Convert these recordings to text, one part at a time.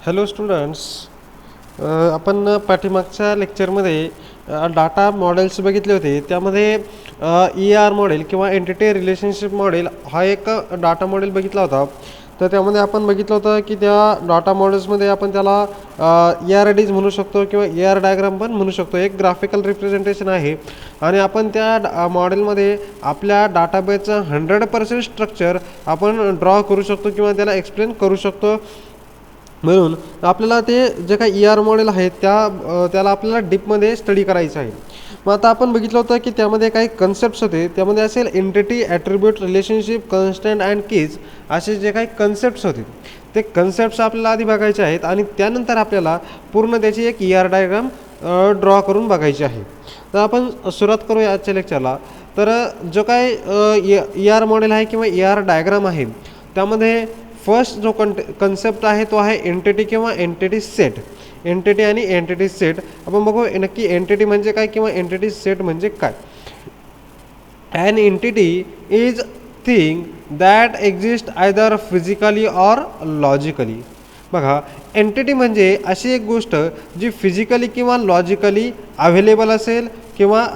Hello students. आपण पाठीमागच्या लेक्चरमध्ये डाटा मॉडेल्स बघितले होते. त्यामध्ये ई आर मॉडेल किंवा एंटिटी रिलेशनशिप मॉडेल हा एक डाटा मॉडेल बघितला होता. तर त्यामध्ये आपण बघितलं होतं की त्या डाटा मॉडेल्समध्ये आपण त्याला ई आर डीज म्हणू शकतो किंवा ई आर डायग्राम पण म्हणू शकतो. एक ग्राफिकल रिप्रेझेंटेशन आहे आणि आपण त्या मॉडेलमध्ये आपल्या डाटाबेसचं 100% स्ट्रक्चर आपण ड्रॉ करू शकतो किंवा त्याला एक्सप्लेन करू शकतो. म्हणून आपल्याला ते जे काही ई आर मॉडेल आहे त्याला आपल्याला डीपमध्ये स्टडी करायचं आहे. मग आता आपण बघितलं होतं की त्यामध्ये काही कन्सेप्ट्स होते. त्यामध्ये असेल entity, attribute, relationship, constant and keys असे जे काही कन्सेप्ट्स होते ते कन्सेप्ट्स आपल्याला आधी बघायचे आहेत आणि त्यानंतर आपल्याला पूर्ण त्याची एक ई आर डायग्राम ड्रॉ करून बघायची आहे. तर आपण सुरुवात करूया आजच्या लेक्चरला. तर जो काही ई आर मॉडेल आहे किंवा ई आर डायग्राम आहे त्यामध्ये फर्स्ट जो कन्सेप्ट आहे तो आहे एंटिटी किंवा एंटिटी सेट. एंटिटी आणि एंटिटी सेट आपण बघू नक्की एंटिटी म्हणजे काय किंवा एंटिटी सेट म्हणजे काय. An entity is thing that exist either physically or logically. बघा, एंटिटी म्हणजे अशी एक गोष्ट जी फिजिकली किंवा लॉजिकली अवेलेबल असेल किंवा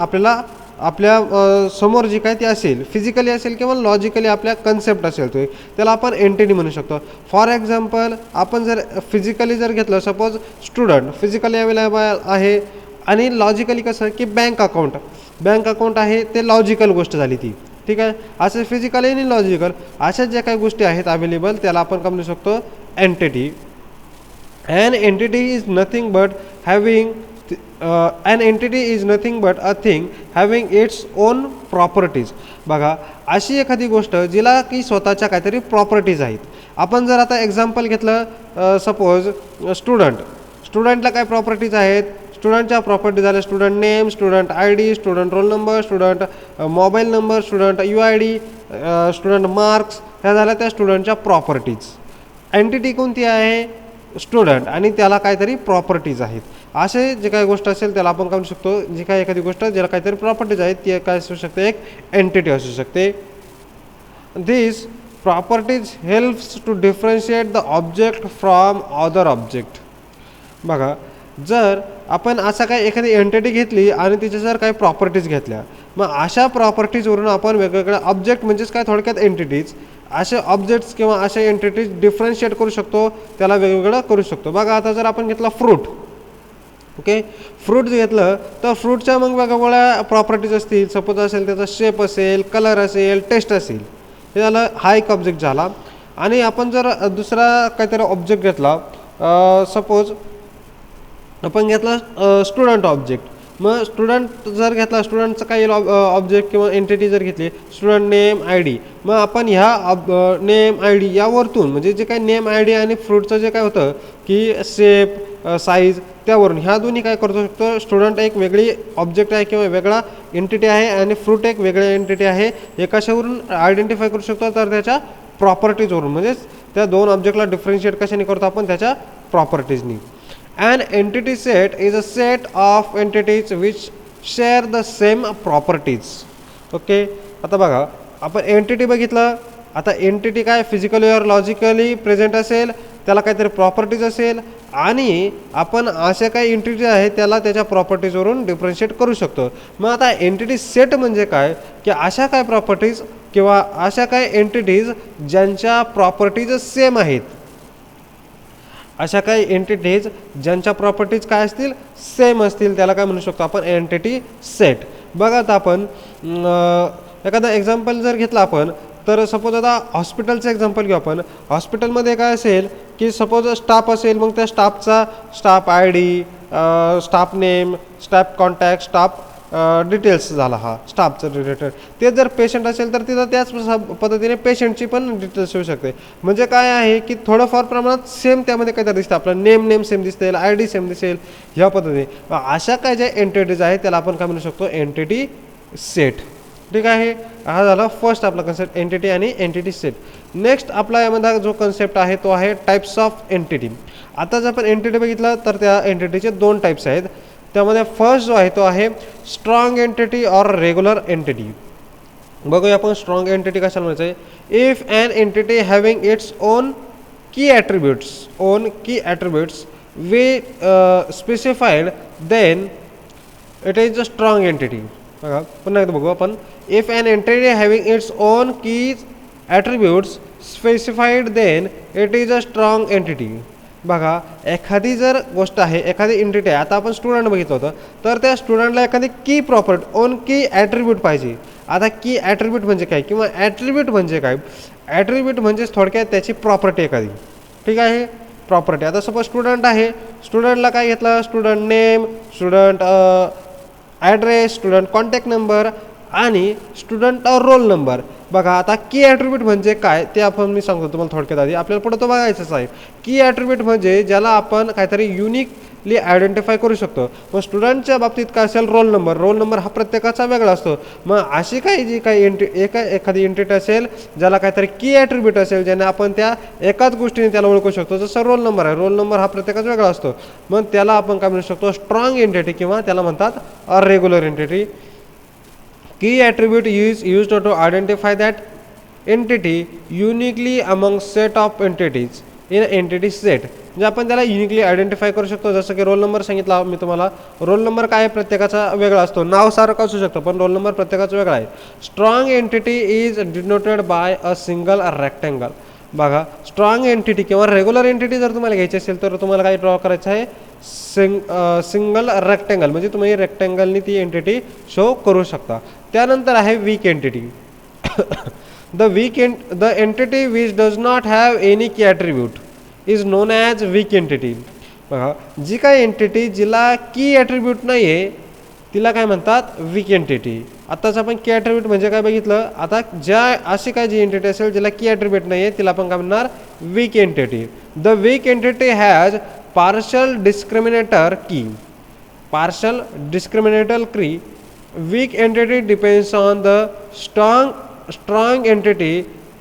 आपल्या समोर जी काय ती असेल, फिजिकली असेल किंवा लॉजिकली आपल्या कन्सेप्ट असेल तो त्याला आपण एंटिटी म्हणू शकतो. फॉर एक्झाम्पल, आपण जर फिजिकली जर घेतलं, सपोज स्टुडंट फिजिकली अवेलेबल आहे आणि लॉजिकली कसं की बँक अकाउंट आहे, ते लॉजिकल गोष्ट झाली ती. ठीक आहे. असं फिजिकली आणि लॉजिकल अशा ज्या काही गोष्टी आहेत अवेलेबल त्याला आपण काय म्हणू शकतो, entity. An entity is nothing but an entity is nothing but a thing having its own properties. बघा, अशी एखादी गोष्ट जिला की स्वतःच्या काहीतरी प्रॉपर्टीज आहेत. आपण जर आता एक्झाम्पल घेतलं, सपोज स्टुडंटला काय प्रॉपर्टीज आहेत. स्टुडंटच्या प्रॉपर्टी झाल्या student name, student I D, student roll number, student mobile number, student UID, student marks. ह्या झाल्या त्या स्टुडंटच्या प्रॉपर्टीज. एंटिटी कोणती आहे, स्टुडंट, आणि त्याला काहीतरी प्रॉपर्टीज आहेत. असे जे काही गोष्ट असेल त्याला आपण काय म्हणू शकतो, जी काही एखादी गोष्ट ज्याला काहीतरी प्रॉपर्टीज आहेत ती काय असू शकते, एक एंटिटी असू शकते. This properties helps to differentiate the object from other object. बघा, जर आपण असा काही एखादी एंटिटी घेतली आणि तिच्या जर काही प्रॉपर्टीज घेतल्या, मग अशा प्रॉपर्टीजवरून आपण वेगवेगळ्या ऑब्जेक्ट म्हणजेच काय थोडक्यात एंटिटीज, असे ऑब्जेक्ट्स किंवा असे एंटिटीज डिफरन्शिएट करू शकतो, त्याला वेगवेगळं करू शकतो. बघा, आता जर आपण घेतला फ्रूट, ओके, फ्रूट घेतलं तर फ्रूटच्या मग वेगवेगळ्या प्रॉपर्टीज असतील. सपोज असेल त्याचा शेप असेल, कलर असेल, टेस्ट असेल. हे झालं, हा एक ऑब्जेक्ट झाला. आणि आपण जर दुसरा काहीतरी ऑब्जेक्ट घेतला, सपोज आपण घेतला स्टुडंट ऑब्जेक्ट. मग स्टुडंट जर घेतला, स्टुडंटचं काही ऑब्जेक्ट किंवा एंटिटी जर घेतली, स्टुडंट नेम आय डी. मग आपण ह्या नेम आय डी यावरतून म्हणजे जे काही नेम आय डी आणि फ्रूटचं जे काय होतं की शेप, साईज, त्यावरून ह्या दोन्ही काय करू शकतो, स्टुडंट एक वेगळी ऑब्जेक्ट आहे किंवा वेगळा एंटिटी आहे आणि फ्रूट एक वेगळी एंटिटी आहे, हे कशावरून आयडेंटिफाय करू शकतो, तर त्याच्या प्रॉपर्टीजवरून. म्हणजेच त्या दोन ऑब्जेक्टला डिफरन्शिएट कशाने करतो आपण, त्याच्या प्रॉपर्टीजनी. An entity set is a set of entities which share the same properties. Okay, आता बघा, आपण एंटिटी बघितलं. आता एंटिटी काय फिजिकली और लॉजिकली प्रेझेंट असेल, त्याला काहीतरी प्रॉपर्टीज असेल आणि आपण अशा काही एंटिटी आहेत त्याला त्याच्या प्रॉपर्टीजवरून डिफरन्शिएट करू शकतो. मग आता एंटिटी सेट म्हणजे काय, की अशा काय प्रॉपर्टीज किंवा अशा काय एंटिटीज ज्यांच्या प्रॉपर्टीज सेम आहेत. अशा काही एंटिटीज ज्यांच्या प्रॉपर्टीज काय असतील, सेम असतील, त्याला काय म्हणू शकतो आपण, एंटिटी सेट. बघा, आता आपण एखादा एक्झाम्पल जर घेतला आपण, तर सपोज आता हॉस्पिटलचं एक्झाम्पल घेऊ आपण. हॉस्पिटलमध्ये काय असेल की सपोज स्टाफ असेल, मग त्या staff I D, staff name, staff contact, staff details झाला हा स्टाफचं रिलेटेड. ते जर पेशंट असेल तर तिथं त्याच पद्धतीने पेशंटची पण डिटेल्स येऊ शकते. म्हणजे काय आहे की थोडंफार प्रमाणात सेम त्यामध्ये काहीतरी दिसतं, आपलं नेम सेम दिसेल, आय डी सेम दिसेल, ह्या पद्धतीने. अशा काय ज्या एंटिटीज आहेत त्याला आपण काय म्हणू शकतो, एंटिटी सेट. ठीक आहे. हा झाला फर्स्ट आपला कन्सेप्ट, एंटिटी आणि एंटिटी सेट. नेक्स्ट आपला यामध्ये जो कन्सेप्ट आहे तो आहे टाईप्स ऑफ एंटिटी. आता जर आपण एंटिटी बघितलं तर त्या एंटिटीचे दोन टाईप्स आहेत. त्यामध्ये फर्स्ट जो आहे तो आहे स्ट्रॉंग एंटिटी और रेग्युलर एंटिटी. बघूया आपण स्ट्रॉंग एंटिटी कशाला म्हणायचं आहे. If an entity having its own key attributes we specified, then it is a strong entity. बघा पुन्हा एकदा बघू आपण. If an entity having its own key attributes specified, then it is a strong entity. बघा एखादी जर गोष्ट आहे, एखादी एंटिटी आहे, आता आपण स्टुडंट बघितलं होतं, तर त्या स्टुडंटला एखादी की प्रॉपर्टी ओन की ॲट्रिब्यूट पाहिजे. आता की ॲट्रिब्यूट म्हणजे काय किंवा ॲट्रिब्यूट म्हणजे काय? ॲट्रिब्यूट म्हणजे थोडक्यात त्याची प्रॉपर्टी एखादी. ठीक आहे, प्रॉपर्टी. आता सपोज स्टुडंट आहे, स्टुडंटला काय घेतलं? Student name, student address, student contact number आणि स्टुडंट रोल नंबर. बघा आता की ॲट्रिब्यूट म्हणजे काय ते आपण मी सांगतो तुम्हाला थोडक्यात. आधी आपल्याला पुढे तो बघायचंच आहे. की ॲट्रिब्यूट म्हणजे ज्याला आपण काहीतरी युनिकली आयडेंटिफाय करू शकतो. मग स्टुडंटच्या बाबतीत काय असेल? Roll number. रोल नंबर हा प्रत्येकाचा वेगळा असतो. मग अशी काही जी काही एखादी एंटिटी असेल ज्याला काहीतरी की ॲट्रिब्यूट असेल, ज्याने आपण त्या एकाच गोष्टीने त्याला ओळखू शकतो, जसं रोल नंबर आहे. रोल नंबर हा प्रत्येकाचा वेगळा असतो. मग त्याला आपण काय म्हणू शकतो? स्ट्रॉंग एंटिटी किंवा त्याला म्हणतात regular entity. Key attribute is used to identify that entity uniquely among set of entities in entity set. म्हणजे आपण त्याला युनिकली आयडेंटिफाय करू शकतो. जसं की रोल नंबर सांगितला मी तुम्हाला. रोल नंबर काय प्रत्येकाचा वेगळा असतो. नाव सारखं असू शकतं पण रोल नंबर प्रत्येकाचा वेगळा आहे. Strong entity is denoted bye a single rectangle. बघा स्ट्रॉंग एंटिटी किंवा रेग्युलर एंटिटी जर तुम्हाला घ्यायची असेल तर तुम्हाला काय ड्रॉ करायचं आहे? Single rectangle. म्हणजे तुम्ही रेक्टेंगलनी ती एंटिटी शो करू शकता. त्यानंतर आहे weak entity. The entity which does not have any key attribute is known as weak entity. बघा जी काय एंटिटी जिला की ॲट्रिब्यूट नाही आहे तिला काय म्हणतात? Weak entity. आत्ताच आपण की ॲट्रिब्यूट म्हणजे काय बघितलं. आता ज्या अशी काय जी एंटिटी असेल जिला की ॲट्रिब्यूट नाही आहे तिला आपण काय म्हणणार? Weak entity. The weak entity has partial discriminator key. Partial discriminator key. Weak entity depends on the strong entity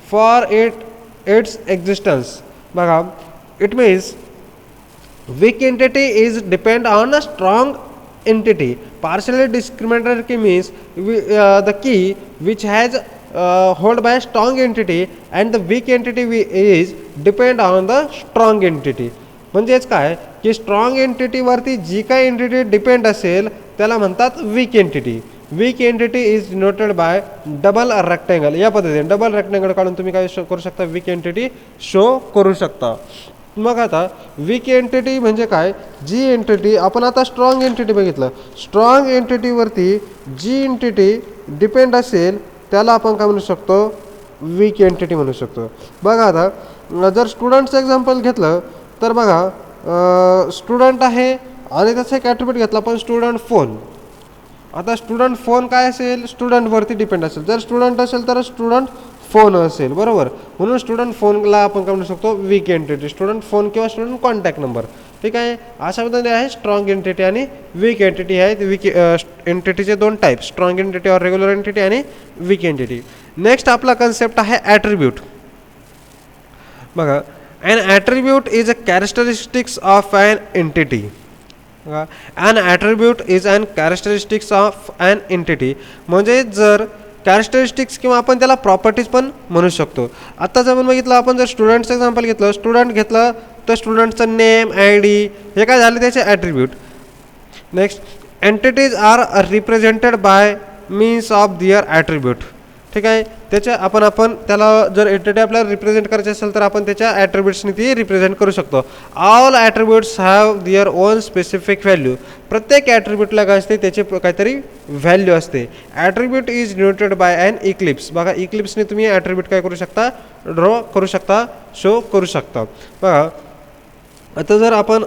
for its existence. बघा it means weak entity is depend on a strong entity. Partially discriminator key means the key which has hold by a strong entity and the weak entity is depend on the strong entity. म्हणजेच काय की strong एंटिटीवरती जी काय entity depend असेल त्याला म्हणतात weak entity. Weak entity is denoted by double rectangle. या पद्धतीने double rectangle काढून तुम्ही काय शो करू शकता? वीक एंटिटी शो करू शकता. मग आता वीक एंटिटी म्हणजे काय? जी एंटिटी आपण आता स्ट्रॉंग एंटिटी बघितलं. स्ट्रॉंग एंटिटीवरती जी एंटिटी डिपेंड असेल त्याला आपण काय म्हणू शकतो? वीक एंटिटी म्हणू शकतो. बघा आता जर स्टुडंटचं एक्झाम्पल घेतलं तर बघा स्टुडंट आहे आणि त्याचा एक ॲट्रिब्यूट घेतला पण स्टुडंट फोन. आता स्टुडंट फोन काय असेल? स्टुडंटवरती डिपेंड असेल. जर स्टुडंट असेल तर स्टुडंट फोन असेल, बरोबर. म्हणून स्टुडंट फोनला आपण काय म्हणू शकतो? Weak entity. स्टुडंट फोन किंवा स्टुडंट कॉन्टॅक्ट नंबर. ठीक आहे, अशा पद्धतीने आहे स्ट्रॉंग एंटिटी आणि वीक एंटिटी आहेत. वीक एंटिटीचे दोन टाईप, स्ट्रॉंग एंटिटी और रेग्युलर एंटिटी आणि वीक एंटिटी. नेक्स्ट आपला कन्सेप्ट आहे ॲट्रिब्यूट. बघा an attribute is a characteristics of an entity. An attribute is an characteristics of an entity. म्हणजे जर कॅरेक्टरिस्टिक्स किंवा आपण त्याला प्रॉपर्टीज पण म्हणू शकतो. आत्ताच आपण बघितलं, आपण जर स्टुडंटचं एक्झाम्पल घेतलं, स्टुडंट घेतलं तर स्टुडंटचं नेम, आय डी हे काय झाले त्याचे attribute. Next entities are represented by means of their attribute. ठीक आहे, त्याच्या आपण त्याला जर एंटिटी आपल्याला रिप्रेझेंट करायची असेल तर आपण त्याच्या ॲट्रिब्यूट्सनी ती रिप्रेझेंट करू शकतो. All attributes have their own specific value. प्रत्येक ॲट्रिब्यूटला काय असते? त्याची काहीतरी व्हॅल्यू असते. Attribute is denoted by an eclipse. बघा इक्लिप्सने तुम्ही ॲट्रिब्यूट काय करू शकता? ड्रॉ करू शकता, शो करू शकता. बघा आता जर आपण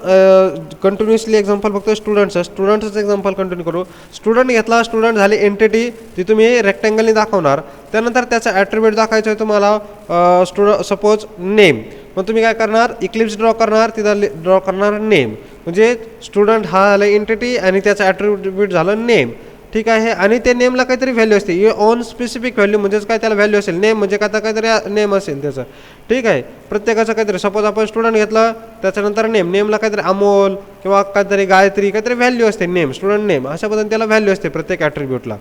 कंटिन्युअसली एक्झाम्पल बघतो स्टुडंटचं एक्झाम्पल कंटिन्यू करू. स्टुडंट घेतला, स्टुडंट झाली एंटिटी, ती तुम्ही रेक्टेंगलनी दाखवणार. त्यानंतर त्याचा ॲट्रिब्यूट दाखवायचं आहे तुम्हाला. Suppose name. मग तुम्ही काय करणार? इक्लिप्स ड्रॉ करणार, तिथं ड्रॉ करणार नेम. म्हणजे स्टुडंट हा झाला एंटिटी आणि त्याचा ॲट्रिब्यूट झालं नेम. ठीक आहे, आणि त्या नेमला काहीतरी व्हॅल्यू असते. ऑन स्पेसिफिक व्हॅल्यू म्हणजेच काय त्याला व्हॅल्यू असेल. नेम म्हणजे काय काहीतरी नेम असेल त्याचं. ठीक आहे, प्रत्येकाचं काहीतरी. सपोज आपण स्टुडंट घेतलं त्याच्यानंतर नेमला काहीतरी अमोल किंवा काहीतरी गायत्री काहीतरी व्हॅल्यू असते. नेम, स्टुडंट नेम, अशा पद्धतीने त्याला व्हॅल्यू असते प्रत्येक ॲट्रिब्यूटला.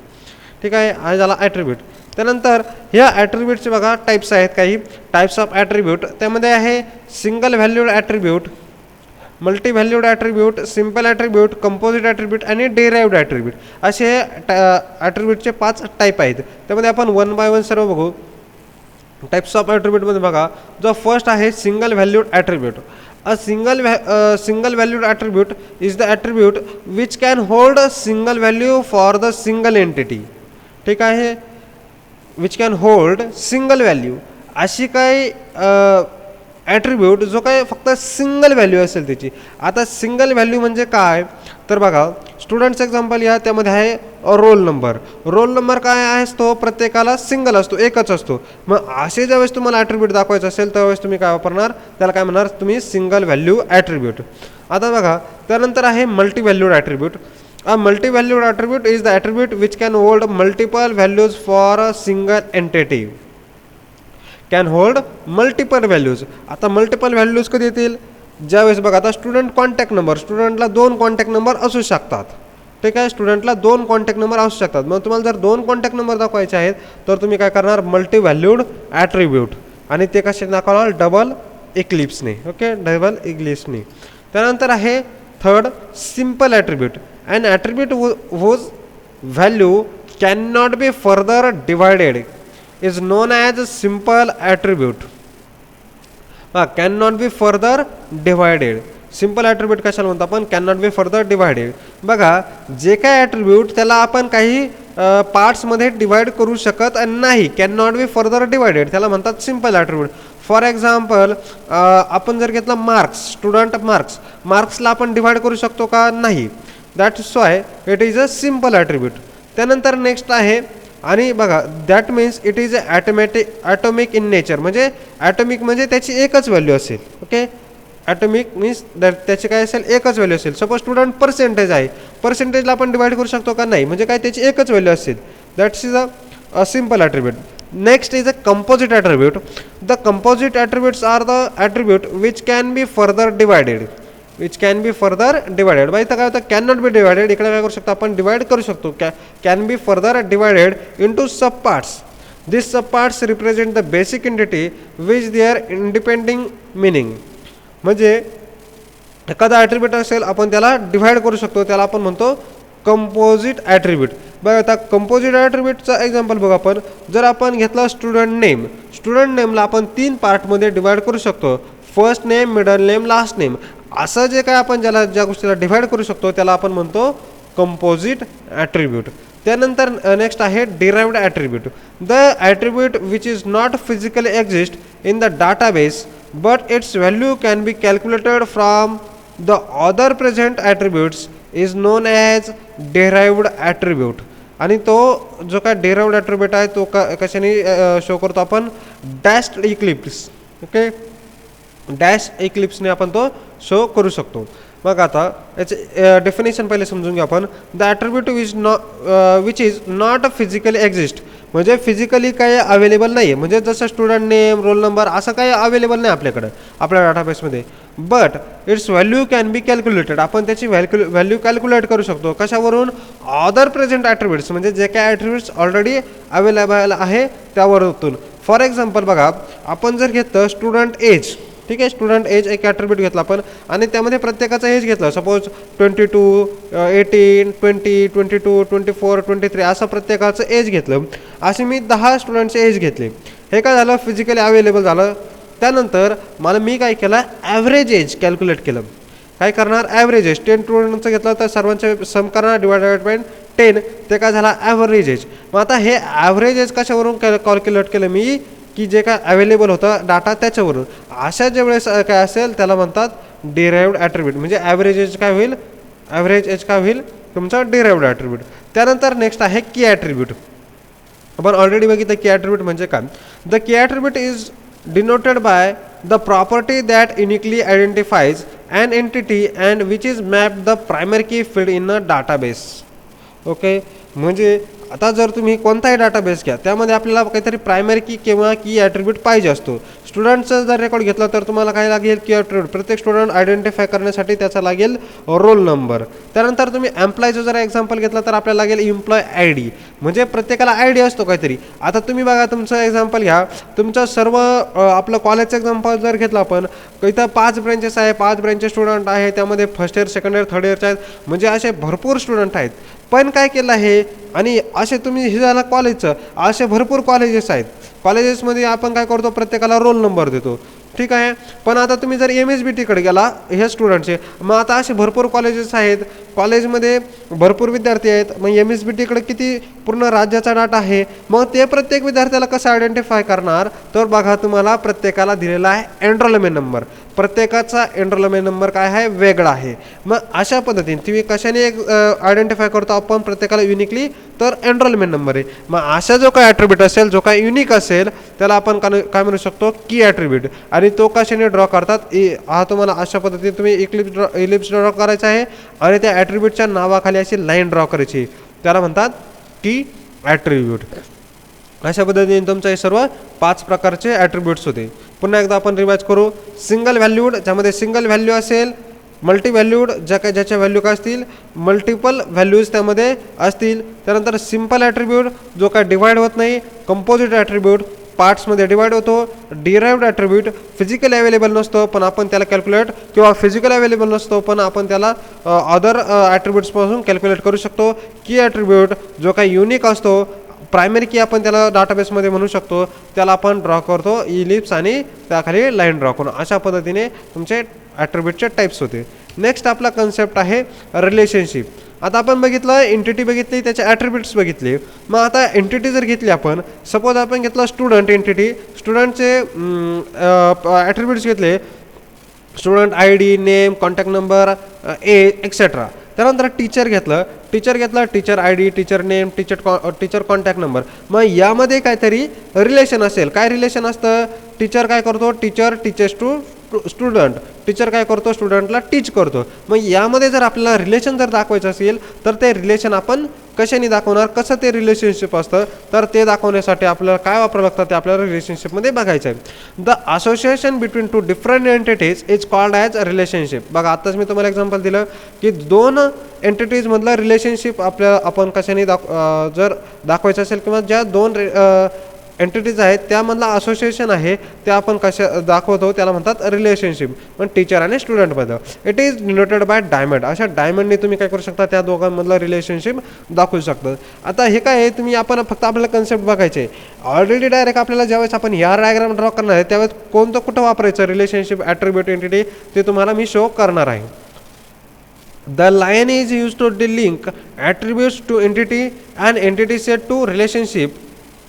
ठीक आहे, आणि झाला ॲट्रिब्यूट. त्यानंतर ह्या ॲट्रिब्यूटचे बघा टाईप्स आहेत, काही टाईप्स ऑफ ॲट्रिब्यूट. त्यामध्ये आहे single valued attribute, multi valued attribute, simple attribute, composite attribute आणि डिराइव्ड ॲट्रिब्यूट, असे ॲट्रिब्यूटचे 5 टाईप आहेत. त्यामध्ये आपण वन बाय वन सर्व बघू. टाइप्स ऑफ ॲट्रिब्यूटमध्ये बघा, जो फर्स्ट आहे single valued attribute. A single valued attribute is the attribute which can hold a single value for the single entity. ठीक आहे, which can hold single value. अशी काही attribute जो काय फक्त सिंगल व्हॅल्यू असेल त्याची. आता सिंगल व्हॅल्यू म्हणजे काय, तर बघा स्टुडंट्स एक्झाम्पल या, त्यामध्ये आहे रोल नंबर. रोल नंबर काय असतो, प्रत्येकाला सिंगल असतो, एकच असतो. मग असे ज्यावेळेस तुम्हाला ॲट्रिब्यूट दाखवायचं असेल त्यावेळेस तुम्ही काय वापरणार, त्याला काय म्हणणार तुम्ही, सिंगल व्हॅल्यू ॲट्रिब्यूट. आता बघा त्यानंतर आहे multi valued attribute. A multi valued attribute is the attribute which can hold multiple values for a single entity. Can hold multiple values. आता मल्टिपल व्हॅल्यूज कधी येतील, ज्यावेळेस बघा आता स्टुडंट कॉन्टॅक्ट नंबर, स्टुडंटला 2 कॉन्टॅक्ट नंबर असू शकतात. ठीक आहे, स्टुडंटला 2 कॉन्टॅक्ट नंबर असू शकतात. मग तुम्हाला जर 2 कॉन्टॅक्ट नंबर दाखवायचे आहेत तर तुम्ही काय करणार, मल्टी व्हॅल्यूड ॲट्रिब्यूट, आणि ते कसे दाखवणार, डबल इक्लिप्सने. ओके, डबल इक्लिप्सने. त्यानंतर आहे third simple attribute. And attribute whose value can not be further divided is known as a simple attribute. Can not be further divided. Simple attribute कशाला म्हणतो आपण, can not be further divided. बघा जे काय attribute त्याला आपण काही पार्ट्समध्ये divide करू शकत नाही, can not be further divided, त्याला म्हणतात सिम्पल ॲट्रिब्यूट. फॉर एक्झाम्पल आपण जर घेतला मार्क्स, स्टुडंट मार्क्सला आपण डिवाइड करू शकतो का, नाही. That's why it is a simple attribute. त्यानंतर नेक्स्ट आहे, आणि बघा that means it is atomic in nature. म्हणजे ॲटॉमिक म्हणजे त्याची एकच व्हॅल्यू असेल. ओके, ॲटॉमिक मीन्स त्याची काय असेल, एकच व्हॅल्यू असेल. सपोज स्टुडंट पर्सेंटेज आहे, पर्सेंटेजला आपण डिवाइड करू शकतो का, नाही. म्हणजे काय त्याची एकच व्हॅल्यू असेल. That's is a simple attribute. Next is a composite attribute. The composite attributes are the attribute which can be further divided. Which can be further divided. बाई इथं काय होतं, कॅन नॉट बी डिवायडेड, इकडे काय करू शकतो आपण, डिवाइड करू शकतो. Can be further divided into sub parts. This sub parts represent the basic entity which their independent meaning. म्हणजे एखादा ॲट्रिब्यूट असेल आपण त्याला डिवाइड करू शकतो, त्याला आपण म्हणतो कंपोजिट ॲट्रिब्यूट. बघा आता कंपोजिट ॲट्रिब्यूटचा एक्झाम्पल बघा आपण. जर आपण घेतला स्टुडंट नेम, स्टुडंट नेमला आपण 3 पार्टमध्ये डिवाइड करू शकतो, first name, middle name, last name. असं जे काय आपण ज्या गोष्टीला डिवाइड करू शकतो त्याला आपण म्हणतो कंपोजिट ॲट्रिब्यूट. त्यानंतर नेक्स्ट आहे derived attribute. The attribute which is not physically exist in the database but its value can be calculated from the other present attributes is known as derived attribute. आणि तो जो काय derived attribute आहे तो कशाने show करतो आपण, डॅश्ड Eclipse. Okay, dash इक्लिप्सने आपण तो शो करू शकतो. मग आता याचे डेफिनेशन पहिले समजून घेऊ आपण. The attribute which is not physically exist, म्हणजे फिजिकली काही अवेलेबल नाही आहे. म्हणजे जसं स्टुडंट नेम, रोल नंबर असं काही अवेलेबल नाही आपल्याकडं आपल्या डाटाबेसमध्ये. But its value can be calculated, आपण त्याची व्हॅल्यू कॅल्क्युलेट करू शकतो. कशावरून, अदर प्रेझेंट ॲट्रिब्यूट्स, म्हणजे जे काय ॲट्रिब्यूट्स ऑलरेडी अवेलेबल आहे त्यावरून. फॉर एक्झाम्पल बघा आपण जर घेतलं स्टुडंट एज, ठीक आहे, स्टुडंट एज एक ॲट्रिब्यूट घेतला आपण आणि त्यामध्ये प्रत्येकाचा एज घेतला. सपोज 22, 18, 20, 22, 24, 23 असं प्रत्येकाचं एज घेतलं. असे मी 10 स्टुडंटचे एज घेतले. हे काय झालं, फिजिकली अवेलेबल झालं. त्यानंतर मी काय केलं, ॲव्हरेज एज कॅल्क्युलेट केलं. काय करणार, ॲव्हरेज एज 10 स्टुडंटचं घेतलं तर सर्वांचे सम करणार, डिवायडेड बाय 10, ते काय झाला ॲव्हरेज एज. मग आता हे ॲव्हरेज एज कशावरून कॅल्क्युलेट केलं मी, की जे काय अवेलेबल होतं डाटा त्याच्यावरून. अशा ज्या वेळेस काय असेल त्याला म्हणतात डिराइव्ड ॲट्रिब्यूट. म्हणजे ॲव्हरेज एज काय होईल, ॲव्हरेज एज काय होईल तुमचा डिराइव्ड ॲट्रिब्यूट. त्यानंतर नेक्स्ट आहे की ॲट्रिब्यूट. आपण ऑलरेडी बघितलं की ॲट्रिब्यूट म्हणजे काय. The key attribute is denoted by the property that uniquely identifies an entity and which is map the primary key field in a database. Okay, म्हणजे आता जर तुम्ही कोणताही डाटाबेस घ्या त्यामध्ये आपल्याला काहीतरी प्रायमरी की किंवा की ॲट्रिब्यूट पाहिजे असतो. स्टुडंटचं जर रेकॉर्ड घेतला तर तुम्हाला काय लागेल की ॲट्रिब्यूट, प्रत्येक स्टुडंट आयडेंटिफाय करण्यासाठी त्याचा लागेल रोल नंबर. त्यानंतर तुम्ही एम्प्लॉयचं जर एक्झाम्पल घेतलं तर आपल्याला लागेल एम्प्लॉय आय डी, म्हणजे प्रत्येकाला आय डी असतो काहीतरी. आता तुम्ही बघा तुमचं एक्झाम्पल घ्या, तुमचं सर्व आपलं कॉलेजचं एक्झाम्पल जर घेतलं आपण, इथं 5 ब्रँचेस आहे, 5 ब्रँचेस स्टुडंट आहे, त्यामध्ये first year, second year, third इयरचे आहेत, म्हणजे असे भरपूर स्टुडंट आहेत. पण काय केलं आहे, आणि असे तुम्ही हे झालं कॉलेजचं, असे भरपूर कॉलेजेस आहेत. कॉलेजेसमध्ये आपण काय करतो, प्रत्येकाला रोल नंबर देतो, ठीक आहे. पण आता तुम्ही जर MSBTकडे गेला हे स्टुडंटचे, मग आता असे भरपूर कॉलेजेस आहेत, कॉलेजमध्ये भरपूर विद्यार्थी आहेत, मग MSBTकडे किती पूर्ण राज्याचा डाटा आहे, मग ते प्रत्येक विद्यार्थ्याला कसं आयडेंटिफाय करणार, तर बघा तुम्हाला प्रत्येकाला दिलेला आहे एनरोलमेंट नंबर. प्रत्येकाचा एनरोलमेंट नंबर काय आहे, वेगळा आहे. मग अशा पद्धतीने तुम्ही कशाने आयडेंटिफाय करतो आपण प्रत्येकाला युनिकली, तर एनरोलमेंट नंबर आहे. मग असा जो काय ॲट्रिब्यूट असेल, जो काय युनिक असेल, त्याला आपण काय म्हणू शकतो, की ॲट्रिब्यूट. आणि तो कशाने ड्रॉ करतात, हा तुम्हाला अशा पद्धतीने तुम्ही इलिप्स ड्रॉ करायचा आहे आणि त्या ॲट्रिब्यूटच्या नावाखाली अशी लाईन ड्रॉ करायची, त्याला म्हणतात की ॲट्रिब्यूट. अशा पद्धतीने तुमचं हे सर्व 5 प्रकारचे ॲट्रिब्यूट्स होते. पुन्हा एकदा आपण रिवाइज करू. सिंगल व्हॅल्यूड, ज्यामध्ये सिंगल व्हॅल्यू असेल. मल्टी व्हॅल्यूड, ज्याच्या व्हॅल्यू काय असतील, मल्टिपल व्हॅल्यूज त्यामध्ये असतील. त्यानंतर सिम्पल ॲट्रिब्यूट, जो काय डिवाइड होत नाही. कंपोजिट ॲट्रिब्यूट, पार्ट्समध्ये डिवाइड होतो. डिराइव्ड ॲट्रिब्यूट, फिजिकली अवेलेबल नसतो पण आपण त्याला कॅल्क्युलेट, किंवा फिजिकल अवेलेबल नसतो पण आपण त्याला अदर ॲट्रिब्यूट्सपासून कॅल्क्युलेट करू शकतो. की ॲट्रिब्यूट, जो काही युनिक असतो. प्रायमरी की आपण त्याला डाटाबेसमध्ये म्हणू शकतो, त्याला आपण ड्रॉ करतो इलिप्स आणि त्याखाली लाईन ड्रॉ करून. अशा पद्धतीने तुमचे ॲट्रिब्यूटचे टाईप्स होते. नेक्स्ट आपला कन्सेप्ट आहे रिलेशनशिप. आता आपण बघितलं एंटिटी बघितली, त्याचे ॲट्रिब्यूट्स बघितले. मग आता एंटिटी जर घेतली आपण, सपोज आपण घेतलं स्टुडंट एंटिटी, स्टुडंटचे ॲट्रिब्यूट्स घेतले, student I D, name, contact number, age etcetera. त्यानंतर टीचर घेतलं, teacher I D, teacher name, teacher contact number. मग यामध्ये काहीतरी रिलेशन असेल. काय रिलेशन असतं, टीचर काय करतो, teacher teaches to student, teacher काय करतो, स्टुडंटला टीच करतो. मग यामध्ये जर आपल्याला रिलेशन जर दाखवायचं असेल तर ते रिलेशन आपण कशाने दाखवणार, कसं ते रिलेशनशिप असतं, तर ते दाखवण्यासाठी आपल्याला काय वापरावं लागतं ते आपल्याला रिलेशनशिपमध्ये बघायचं आहे. The association between 2 different entities is called as relationship. बघा आत्ताच मी तुम्हाला एक्झाम्पल दिलं की 2 एंटिटीजमधलं रिलेशनशिप आपण कशाने जर दाखवायचं असेल, किंवा ज्या 2 एंटिटीज आहेत त्यामधला असोसिएशन आहे ते आपण कशा दाखवतो, त्याला म्हणतात रिलेशनशिप. पण टीचर आणि स्टुडंटमधलं it is denoted by diamond. अशा डायमंडने तुम्ही काय करू शकता, त्या दोघांमधलं रिलेशनशिप दाखवू शकता. आता हे काय आहे, तुम्ही आपण फक्त आपल्याला कन्सेप्ट बघायचे. ऑलरेडी डायरेक्ट आपल्याला ज्यावेळेस आपण या डायग्राम ड्रॉ करणार आहे त्यावेळेस कोणतं कुठं वापरायचं रिलेशनशिप, ॲट्रिब्यूट, एंटिटी, ते तुम्हाला मी शो करणार आहे. The line is used to link attributes to entity and entity set to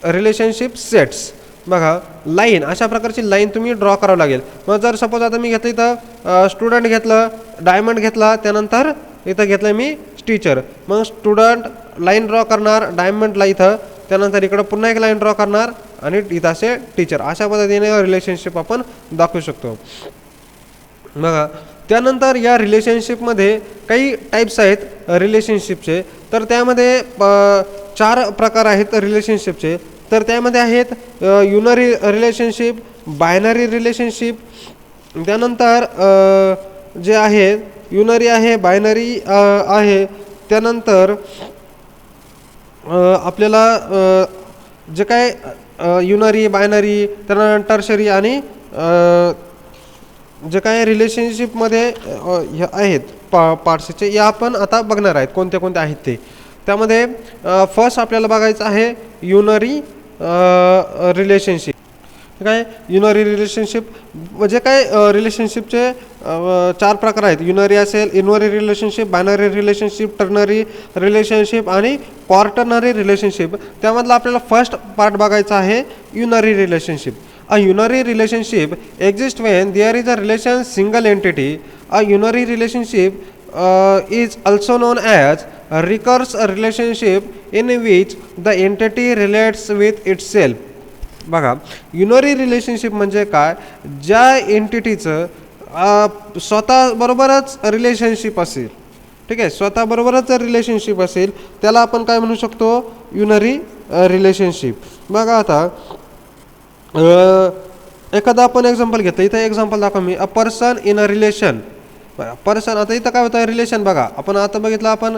relationship sets. बघा लाईन, अशा प्रकारची लाईन तुम्ही ड्रॉ करावं लागेल. मग जर सपोज आता मी घेतलं इथं स्टुडंट घेतलं, डायमंड घेतला, त्यानंतर इथं घेतलं मी टीचर. मग स्टुडंट लाईन ड्रॉ करणार, डायमंडला इथं, त्यानंतर इकडं पुन्हा एक लाईन ड्रॉ करणार आणि इथं असे टीचर. अशा पद्धतीने रिलेशनशिप आपण दाखवू शकतो. बघा त्यानंतर या रिलेशनशिपमध्ये काही टाईप्स आहेत रिलेशनशिपचे. तर त्यामध्ये 4 प्रकार आहेत रिलेशनशिपचे. तर त्यामध्ये आहेत युनरी रिलेशनशिप, बायनरी रिलेशनशिप, त्यानंतर जे आहे युनरी आहे, बायनरी आहे. त्यानंतर आपल्याला जे काय युनरी, बायनरी, त्यानंतर टर्शरी आणि जे काय रिलेशनशिपमध्ये आहेत पार्ट्सचे, या आपण आता बघणार आहेत कोणते कोणते आहेत ते. त्यामध्ये फर्स्ट आपल्याला बघायचं आहे युनरी रिलेशनशिप. काय युनरी रिलेशनशिप म्हणजे काय, रिलेशनशिपचे 4 प्रकार आहेत. युनरी असेल, इनवरी relationship, binary relationship, ternary relationship आणि क्वार्टरनरी रिलेशनशिप. त्यामधला आपल्याला फर्स्ट पार्ट बघायचा आहे unary relationship. A unary relationship exists when there is a relation single entity. A unary relationship is also known as a recursive relationship in which the entity relates with itself. बघा unary relationship म्हणजे काय, ज्या एंटिटीचं स्वतः बरोबरच relationship असेल, ठीक आहे, स्वतःबरोबरच जर रिलेशनशिप असेल त्याला आपण काय म्हणू शकतो, युनरी रिलेशनशिप. बघा आता एखादा आपण एक्झाम्पल घेतलं, इथं एक्झाम्पल दाखवा मी, a person in a relation. Person, आता इथं काय होतं रिलेशन, बघा आपण आता बघितलं आपण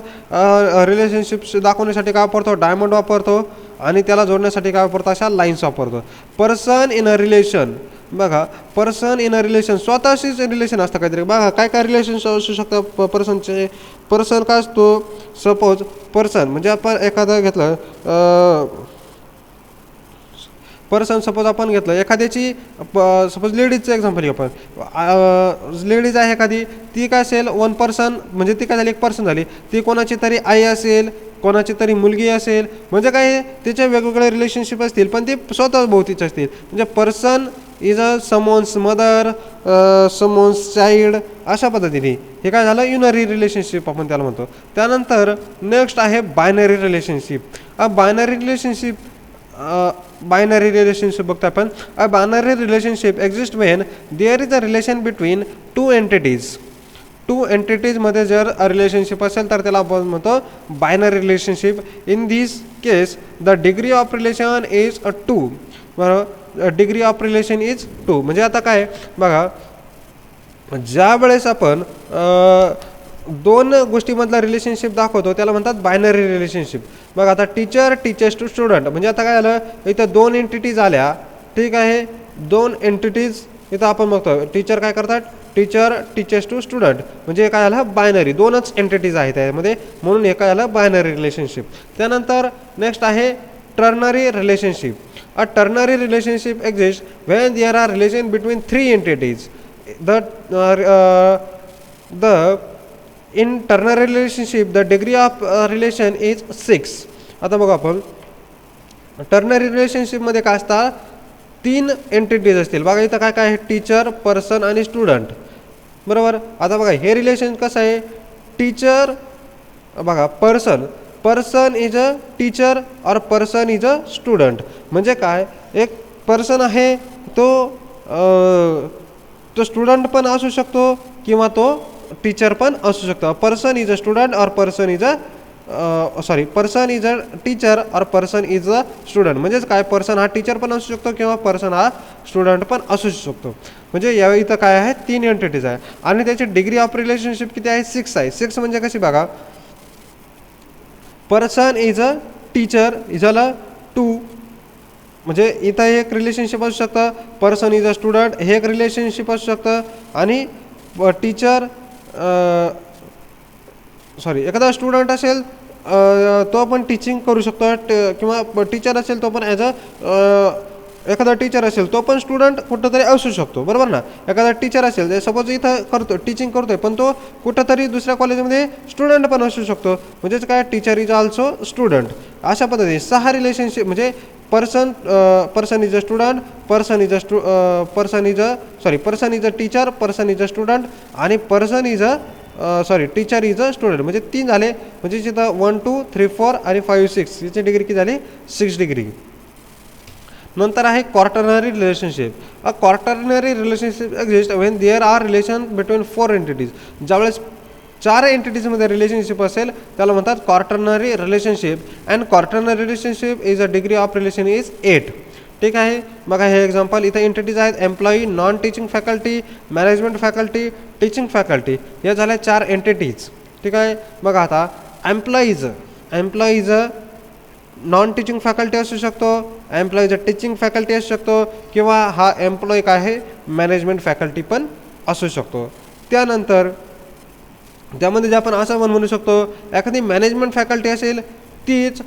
रिलेशनशिप दाखवण्यासाठी काय वापरतो, डायमंड वापरतो, आणि त्याला जोडण्यासाठी काय वापरतो, अशा लाईन्स वापरतो. पर्सन इन अ रिलेशन, बघा पर्सन इन अ रिलेशन स्वतःशीच रिलेशन असतं काहीतरी. बघा काय काय रिलेशन असू शकतं पर्सनचे. पर्सन काय असतो, सपोज पर्सन म्हणजे आपण एखादं घेतलं पर्सन, सपोज आपण घेतलं एखाद्याची सपोज लेडीजचं एक्झाम्पल घेऊ आपण. लेडीज आहे एखादी, ती काय असेल वन पर्सन, म्हणजे ती काय झाली एक पर्सन झाली. ती कोणाची तरी आई असेल, कोणाची तरी मुलगी असेल, म्हणजे काय त्याचे वेगवेगळे रिलेशनशिप असतील पण ते स्वतः भोवतीचे असतील. म्हणजे person is a someone's mother, someone's child, अशा पद्धतीने हे काय झालं युनरी रिलेशनशिप आपण त्याला म्हणतो. त्यानंतर नेक्स्ट आहे binary relationship. Binary relationship, binary relationship बघतो आपण. A binary relationship exist when there is a relation between two entities. Two एंटिटीजमध्ये जर रिलेशनशिप असेल तर त्याला आपण म्हणतो binary relationship. In this case the degree of relation is a 2. बरोबर, डिग्री ऑफ रिलेशन इज 2. म्हणजे आता काय बघा, ज्या वेळेस आपण दोन गोष्टीमधला रिलेशनशिप दाखवतो त्याला म्हणतात बायनरी रिलेशनशिप. बघा आता टीचर टीचर्स टू स्टुडंट, म्हणजे आता काय झालं इथं दोन एंटिटीज आल्या, ठीक आहे, दोन एंटिटीज इथं आपण बघतो. टीचर काय करतात, टीचर टीचर्स टू स्टुडंट, म्हणजे काय झालं बायनरी, दोनच एंटिटीज आहेत त्यामध्ये, म्हणून हे काय झालं बायनरी रिलेशनशिप. त्यानंतर नेक्स्ट आहे ternary relationship. A ternary relationship exist when there are relation between 3 entities. The in ternary relationship the degree of relation is 6. आता बघा आपण टर्नरी रिलेशनशिपमध्ये काय असतात, 3 एंटिटीज असतील. बघा इथं काय काय आहे, टीचर, पर्सन आणि स्टुडंट. बरोबर, आता बघा हे रिलेशन कसं आहे, टीचर, बघा person, person is a teacher और पर्सन इज अ स्टुडंट. म्हणजे काय, एक पर्सन आहे तो स्टुडंट पण असू शकतो किंवा तो टीचर पण असू शकतो. पर्सन इज अ स्टुडंट और person is a person is a teacher और पर्सन इज अ स्टुडंट. म्हणजेच काय, पर्सन हा टीचर पण असू शकतो किंवा पर्सन हा स्टुडंट पण असू शकतो. म्हणजे या इथं काय आहे 3 एंटिटीज आहे आणि त्याची डिग्री ऑफ रिलेशनशिप किती आहे, 6 आहे. 6 म्हणजे कशी बघा, person is a teacher is a 2, म्हणजे इथं एक रिलेशनशिप असू शकतं. पर्सन इज अ स्टुडंट हे एक रिलेशनशिप असू शकतं. आणि टीचर एखादा स्टुडंट असेल तो पण टीचिंग करू शकतो, किंवा टीचर असेल तो पण ॲज एखादा टीचर असेल तो पण स्टुडंट कुठंतरी असू शकतो. बरोबर ना, एखादा टीचर असेल सपोज इथं करतो टीचिंग करतोय पण तो कुठंतरी दुसऱ्या कॉलेजमध्ये स्टुडंट पण असू शकतो. म्हणजेच काय, टीचर इज ऑल्सो स्टुडंट. अशा पद्धतीने 6 रिलेशनशिप, म्हणजे person is a student, person is a teacher, person is a student आणि person is a teacher is a student. म्हणजे 3 झाले. म्हणजे तिथं 1 2 3 4 आणि 5 6 याची डिग्री किती झाली, 6 डिग्री. नंतर आहे quaternary relationship. A quaternary relationship exist when there are relation between 4 entities. ज्यावेळेस 4 एंटिटीजमध्ये रिलेशनशिप असेल त्याला म्हणतात quaternary relationship. And quaternary relationship is a degree of relation is 8. ठीक आहे, बघा हे एक्झाम्पल इथं एंटिटीज आहेत, employee, non teaching faculty, management faculty, teaching faculty. या झाल्या 4 एंटिटीज. ठीक आहे, बघा आता एम्प्लॉईज नॉन टीचिंग फॅकल्टी असू शकतो, एम्प्लॉईज टीचिंग फॅकल्टी असू शकतो, किंवा हा एम्प्लॉई काय आहे मॅनेजमेंट फॅकल्टी पण असू शकतो. त्यानंतर त्यामध्ये जे आपण असं म्हणू शकतो, एखादी मॅनेजमेंट फॅकल्टी असेल तीच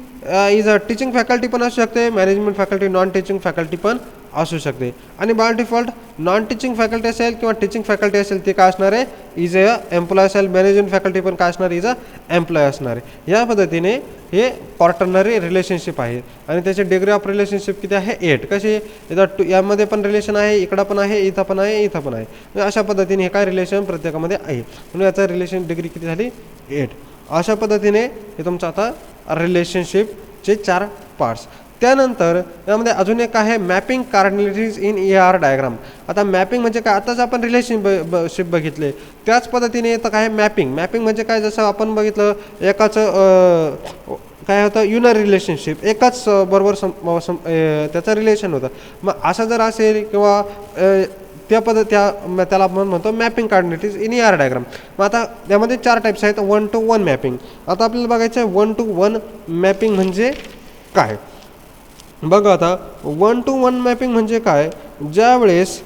इज अ टीचिंग फॅकल्टी पण असू शकते, management faculty non teaching faculty पण असू शकते. आणि by default non teaching faculty असेल किंवा टीचिंग फॅकल्टी असेल ते काय असणार आहे, इज अ एम्प्लॉय असेल, मॅनेजमेंट फॅकल्टी पण काय असणार, इज अ एम्प्लॉय असणार आहे. या पद्धतीने हे क्वार्टरनरी रिलेशनशिप आहे आणि त्याची डिग्री ऑफ रिलेशनशिप किती आहे, 8. कशी, इथं यामध्ये पण रिलेशन आहे, इकडं पण आहे, इथं पण आहे, इथं पण आहे. अशा पद्धतीने हे काय रिलेशन प्रत्येकामध्ये आहे, म्हणून याचा रिलेशन डिग्री किती झाली, 8. अशा पद्धतीने हे तुमचं आता रिलेशनशिपचे 4 पार्ट्स. त्यानंतर यामध्ये अजून एक आहे मॅपिंग कार्डिनॅलिटीज इन AR डायग्राम. आता मॅपिंग म्हणजे काय, आताच आपण रिलेशनशिप बघितले त्याच पद्धतीने येतं काय मॅपिंग. मॅपिंग म्हणजे काय, जसं आपण बघितलं एकाच काय होतं युनरी रिलेशनशिप, एकाच बरोबर त्याचं रिलेशन होतं. मग असं जर असेल किंवा त्याला आपण म्हणतो मॅपिंग कार्डिनॅलिटीज इन AR डायग्राम. मग आता त्यामध्ये 4 टाईप्स आहेत. 1 to 1 मॅपिंग. आता आपल्याला बघायचं आहे 1 to 1 मॅपिंग म्हणजे काय. बघा आता 1 to 1 मॅपिंग म्हणजे काय, ज्यावेळेस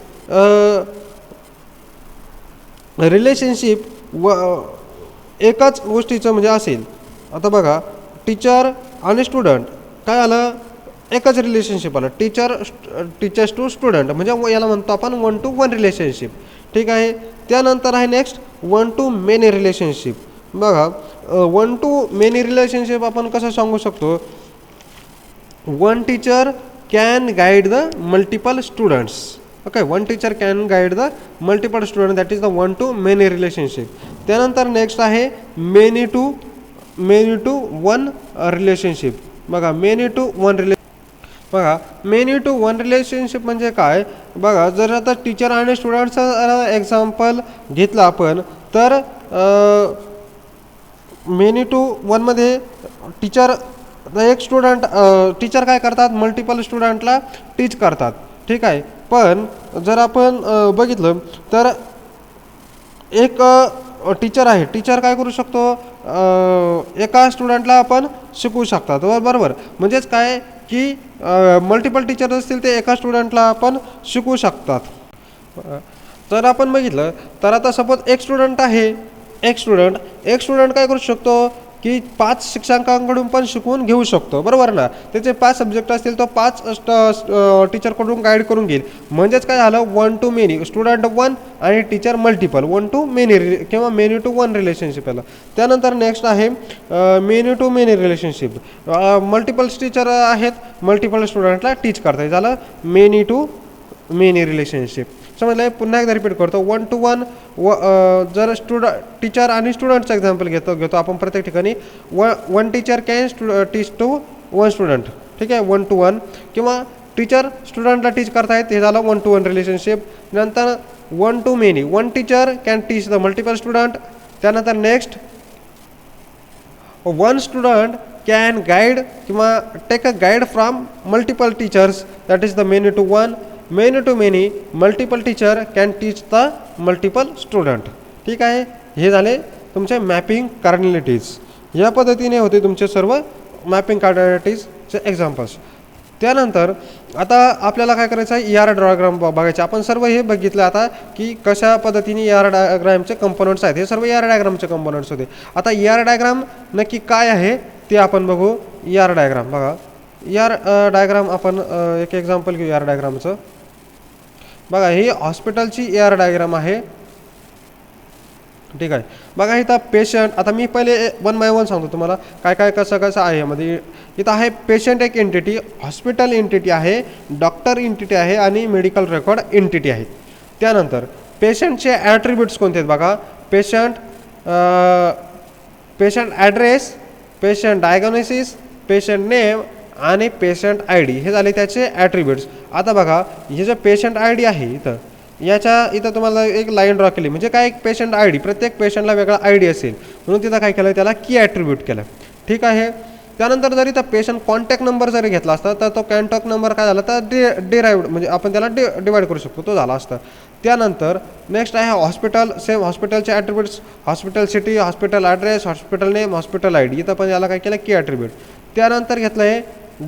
रिलेशनशिप एकाच गोष्टीचं म्हणजे असेल. आता बघा टीचर आणि स्टुडंट काय आलं, एकच रिलेशनशिप आलं, टीचर्स टू स्टुडंट, म्हणजे याला म्हणतो आपण 1 to 1 रिलेशनशिप. ठीक आहे. त्यानंतर आहे नेक्स्ट 1 to मेनी रिलेशनशिप. बघा 1 to मेनी रिलेशनशिप आपण कसं सांगू शकतो, one teacher can guide the multiple students. Okay, one teacher can guide the multiple students, that is the 1 to many relationship. त्यानंतर नेक्स्ट आहे many to 1 रिलेशनशिप. बघा many to 1 relationship म्हणजे काय. बघा जर आता टीचर आणि स्टुडंटचं एक्झाम्पल घेतलं आपण, तर many to 1 मध्ये एक स्टुडंट टीचर काय करतात, मल्टिपल स्टुडंटला टीच करतात. ठीक आहे. पण जर आपण बघितलं तर एक टीचर आहे, टीचर काय करू शकतो, एका स्टुडंटला आपण शिकवू शकतात. बरोबर, म्हणजेच काय की मल्टिपल टीचर असतील ते एका स्टुडंटला आपण शिकवू शकतात. तर आपण बघितलं तर आता सपोज एक स्टुडंट आहे, एक स्टुडंट काय करू शकतो की 5 शिक्षकांकडून पण शिकवून घेऊ शकतो. बरोबर ना. त्याचे 5 सब्जेक्ट असतील तो 5 टीचरकडून गाईड करून घेईल. म्हणजेच काय झालं 1 to मेनी, स्टुडंट 1 आणि टीचर मल्टिपल, 1 to मेनी किंवा मेनी टू 1 रिलेशनशिप आलं. त्यानंतर नेक्स्ट आहे many to many relationship. Multiple teacher आहेत, मल्टिपल स्टुडंटला टीच करता झालं मेनी टू मेनी रिलेशनशिप. समजलं. पुन्हा एकदा रिपीट करतो. 1 to 1 जर टीचर आणि स्टुडंटचं एक्झाम्पल घेतो आपण प्रत्येक ठिकाणी. 1 teacher can teach to 1 student. ठीक आहे. 1 to 1 किंवा टीचर स्टुडंटला टीच करतायत, हे झालं 1 to 1 रिलेशनशिप. नंतर 1 to many, 1 teacher can teach the multiple student. त्यानंतर नेक्स्ट 1 स्टुडंट कॅन गाईड किंवा take a guide from multiple teachers, that is the many to 1. Many to many, multiple teacher can teach the multiple student. ठीक आहे. हे झाले तुमचे mapping कार्डिनॅलिटीज. या पद्धतीने होते तुमचे सर्व मॅपिंग कार्डिनॅलिटीजचे एक्झाम्पल्स. त्यानंतर आता आपल्याला काय करायचं आहे, AR डायग्राम बघायचे. आपण सर्व हे बघितलं आता की कशा पद्धतीने AR डायग्रामचे कंपोनंट्स आहेत. हे सर्व AR डायग्रामचे कंपोनंट्स होते. आता AR डायग्राम नक्की काय आहे ते आपण बघू. AR डायग्राम बघा. AR डायग्राम आपण एक एक्झाम्पल घेऊ AR डायग्रामचं. बघा ही हॉस्पिटलची AR डायग्राम आहे. ठीक आहे. बघा इथं पेशंट, आता मी पहिले 1 by 1 सांगतो तुम्हाला काय काय कसं आहे यामध्ये. इथं आहे पेशंट एक एंटिटी, हॉस्पिटल एंटिटी आहे, डॉक्टर एंटिटी आहे आणि मेडिकल रेकॉर्ड एंटिटी आहे. त्यानंतर पेशंटचे ॲट्रिब्यूट्स कोणते आहेत बघा. Patient address, patient diagnosis, patient name आणि पेशंट ID हे झाले त्याचे ॲट्रिब्यूट्स. आता बघा हे जे पेशंट ID आहे इथं तुम्हाला एक लाईन ड्रॉ केली, म्हणजे काय पेशंट ID, प्रत्येक पेशंटला वेगळा ID असेल म्हणून तिथं काय केलं, त्याला की ॲट्रिब्यूट केलं. ठीक आहे. त्यानंतर जरी तर पेशंट कॉन्टॅक्ट नंबर जरी घेतला असता तर तो कॉन्टॅक्ट नंबर काय झाला तर डिराइव्ड, म्हणजे आपण त्याला डिवाइड करू शकतो, तो झाला असता. त्यानंतर नेक्स्ट आहे हॉस्पिटल. सेम हॉस्पिटलचे attributes, hospital city, hospital address, hospital name, hospital ID. इथं पण याला काय केलं की ॲट्रिब्यूट. त्यानंतर घेतलं आहे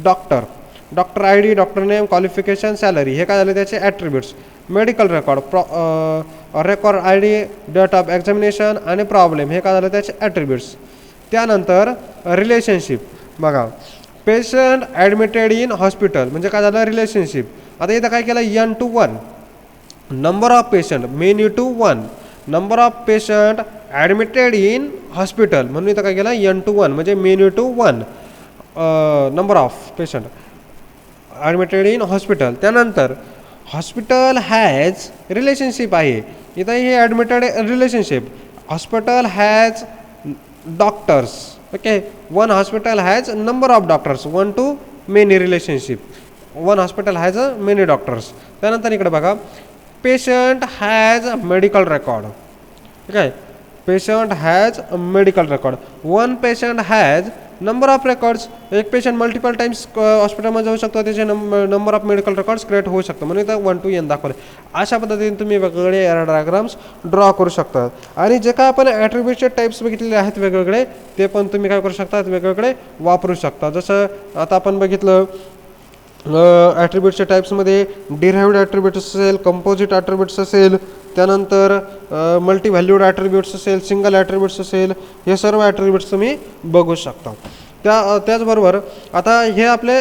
doctor ID, doctor name, qualification, salary हे काय झाले त्याचे attributes. Medical record, record ID, date of examination आणि प्रॉब्लेम हे काय झालं त्याचे ॲट्रिब्यूट्स. त्यानंतर रिलेशनशिप बघा. पेशंट ॲडमिटेड इन हॉस्पिटल म्हणजे काय झालं रिलेशनशिप. आता इथं काय केलं N to 1. Number of patient many to 1. Number of patient admitted in hospital म्हणून इथं काय केलं N to 1 म्हणजे many to 1. Number of patient admitted in hospital. त्यानंतर हॉस्पिटल हॅज रिलेशनशिप आहे. इथं हे admitted relationship. Hospital has doctors. Okay. 1 hospital has number of doctors 1 to many relationship. One hospital has a many doctors. त्यानंतर इकडे बघा, patient has a medical record. ठीक आहे, patient has a medical record. One patient has number of records. एक patient multiple times हॉस्पिटलमध्ये जाऊ शकतो, त्याचे number of medical records create होऊ शकतं, म्हणून इथं 1 to n दाखवले. अशा पद्धतीने तुम्ही वेगवेगळे एरर डायग्राम्स ड्रॉ करू शकता. आणि जे काय आपण ॲट्रिब्यूटचे टाईप्स बघितलेले आहेत वेगवेगळे, ते पण तुम्ही काय करू शकता, वेगवेगळे वापरू शकता. जसं आता आपण बघितलं ॲट्रिब्यूटच्या टाईप्समध्ये डिराइव्हड ॲट्रिब्यूट्स असेल, कंपोजिट ॲट्रिब्यूट्स असेल, त्यानंतर मल्टी व्हॅल्यूड ॲट्रिब्यूट्स असेल, सिंगल ॲट्रिब्यूट्स असेल, हे सर्व ॲट्रिब्यूट्स तुम्ही बघू शकता. त्याचबरोबर आता हे आपले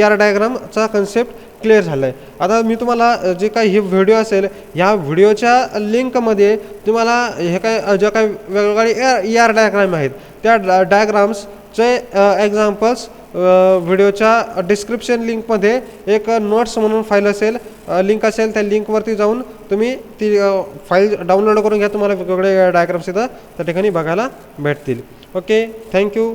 ER डायग्रामचा कन्सेप्ट क्लिअर झाला आहे. आता मी तुम्हाला जे काही हे व्हिडिओ असेल, ह्या व्हिडिओच्या लिंकमध्ये तुम्हाला हे काय ज्या काही वेगवेगळे ER डायग्राम आहेत, त्या डायग्राम्सचे एक्झाम्पल्स व्हिडिओच्या डिस्क्रिप्शन लिंकमध्ये एक नोट्स म्हणून फाईल असेल, लिंक असेल, त्या लिंकवरती जाऊन तुम्ही ती फाईल डाउनलोड करून घ्या. तुम्हाला वेगवेगळे डायग्राम्स इथं त्या ठिकाणी बघायला भेटतील. Okay, thank you.